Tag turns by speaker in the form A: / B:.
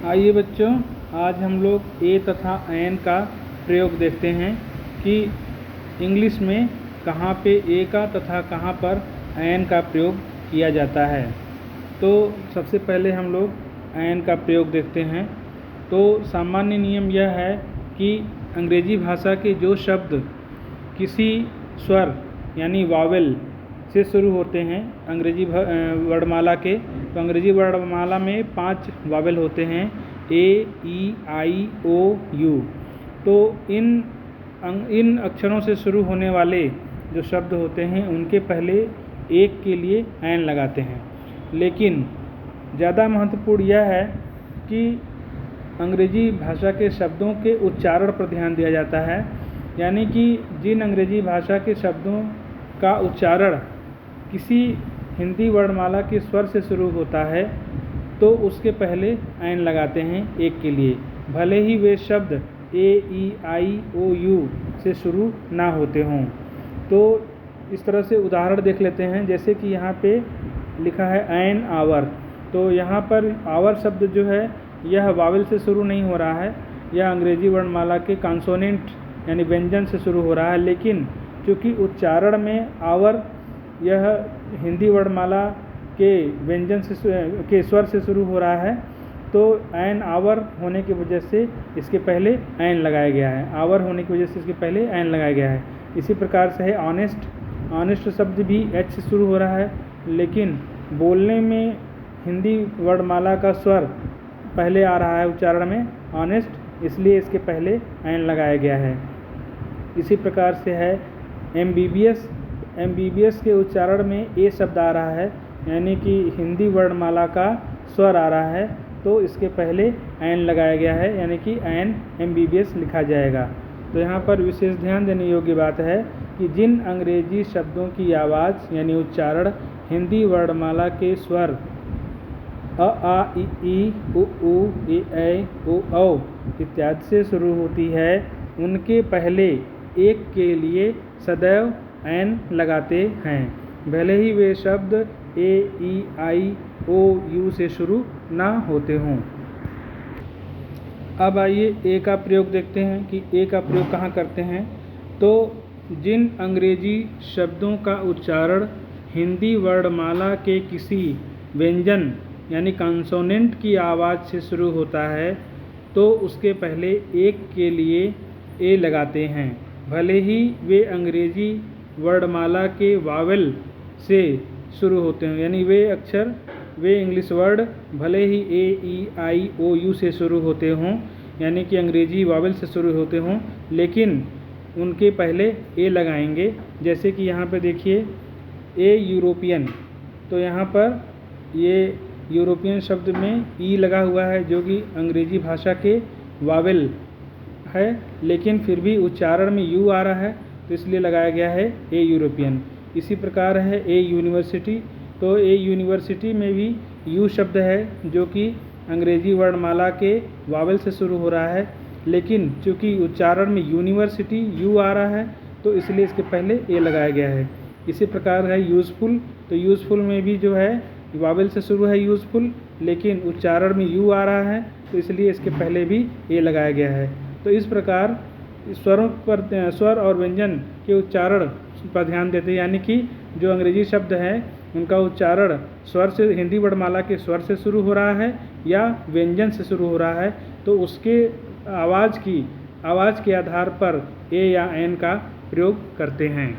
A: आइए बच्चों, आज हम लोग ए तथा एन का प्रयोग देखते हैं कि इंग्लिश में कहाँ पे ए का तथा कहाँ पर एन का प्रयोग किया जाता है। तो सबसे पहले हम लोग एन का प्रयोग देखते हैं। तो सामान्य नियम यह है कि अंग्रेजी भाषा के जो शब्द किसी स्वर यानी वावेल से शुरू होते हैं अंग्रेजी वर्णमाला के, तो अंग्रेजी वर्णमाला में 5 वावेल होते हैं, ए, ई, आई, ओ, यू। तो इन अक्षरों से शुरू होने वाले जो शब्द होते हैं उनके पहले एक के लिए एन लगाते हैं। लेकिन ज़्यादा महत्वपूर्ण यह है कि अंग्रेजी भाषा के शब्दों के उच्चारण पर ध्यान दिया जाता है, यानी कि जिन अंग्रेजी भाषा के शब्दों का उच्चारण किसी हिंदी वर्णमाला के स्वर से शुरू होता है तो उसके पहले एन लगाते हैं एक के लिए, भले ही वे शब्द ए, ई, आई, ओ, यू से शुरू ना होते हों। तो इस तरह से उदाहरण देख लेते हैं, जैसे कि यहाँ पे लिखा है एन आवर। तो यहाँ पर आवर शब्द जो है यह वावेल से शुरू नहीं हो रहा है, यह अंग्रेजी वर्णमाला के कॉन्सोनेंट यानी व्यंजन से शुरू हो रहा है। लेकिन चूँकि उच्चारण में आवर यह हिंदी वर्णमाला के व्यंजन से के स्वर से शुरू हो रहा है, तो एन आवर होने की वजह से इसके पहले एन लगाया गया है। आवर होने की वजह से इसके पहले एन लगाया गया है। इसी प्रकार से है ऑनेस्ट। ऑनेस्ट शब्द भी एच से शुरू हो रहा है, लेकिन बोलने में हिंदी वर्णमाला का स्वर पहले आ रहा है उच्चारण में ऑनेस्ट, इसलिए इसके पहले एन लगाया गया है। इसी प्रकार से है एमबीबीएस। एमबीबीएस के उच्चारण में ए शब्द आ रहा है, यानी कि हिंदी वर्णमाला का स्वर आ रहा है, तो इसके पहले एन लगाया गया है, यानी कि एन एमबीबीएस लिखा जाएगा। तो यहाँ पर विशेष ध्यान देने योग्य बात है कि जिन अंग्रेजी शब्दों की आवाज़ यानी उच्चारण हिंदी वर्णमाला के स्वर अ, आ, ई, उ, ए, ऐ, ओ, औ इत्यादि से शुरू होती है, उनके पहले एक के लिए सदैव एन लगाते हैं, भले ही वे शब्द ए, ई, आई, ओ, यू से शुरू ना होते हों। अब आइए ए का प्रयोग देखते हैं कि ए का प्रयोग कहाँ करते हैं। तो जिन अंग्रेजी शब्दों का उच्चारण हिंदी वर्णमाला के किसी व्यंजन यानी कॉन्सोनेंट की आवाज़ से शुरू होता है, तो उसके पहले एक के लिए ए लगाते हैं, भले ही वे अंग्रेजी वर्णमाला के वावेल से शुरू होते हैं, यानी वे इंग्लिश वर्ड भले ही ए, ई, आई, ओ, यू से शुरू होते हों, यानी कि अंग्रेजी वावेल से शुरू होते हों, लेकिन उनके पहले ए लगाएंगे। जैसे कि यहाँ पे देखिए ए यूरोपियन, तो यहाँ पर ये यूरोपियन शब्द में ई लगा हुआ है जो कि अंग्रेजी भाषा के वावेल है, लेकिन फिर भी उच्चारण में यू आ रहा है, तो इसलिए लगाया गया है ए यूरोपियन। इसी प्रकार है ए यूनिवर्सिटी। तो ए यूनिवर्सिटी में भी यू शब्द है जो कि अंग्रेजी वर्णमाला के वावेल से शुरू हो रहा है, लेकिन चूँकि उच्चारण में यूनिवर्सिटी यू आ रहा है, तो इसलिए इसके पहले ए लगाया गया है। इसी प्रकार है यूज़फुल। तो यूज़फुल में भी जो है वावेल से शुरू है यूज़फुल, लेकिन उच्चारण में यू आ रहा है, तो इसलिए इसके पहले भी ए लगाया गया है। तो इस प्रकार स्वर और व्यंजन के उच्चारण पर ध्यान देते हैं, यानी कि जो अंग्रेजी शब्द हैं उनका उच्चारण स्वर से हिंदी वर्णमाला के स्वर से शुरू हो रहा है या व्यंजन से शुरू हो रहा है, तो उसके आवाज़ के आधार पर ए या एन का प्रयोग करते हैं।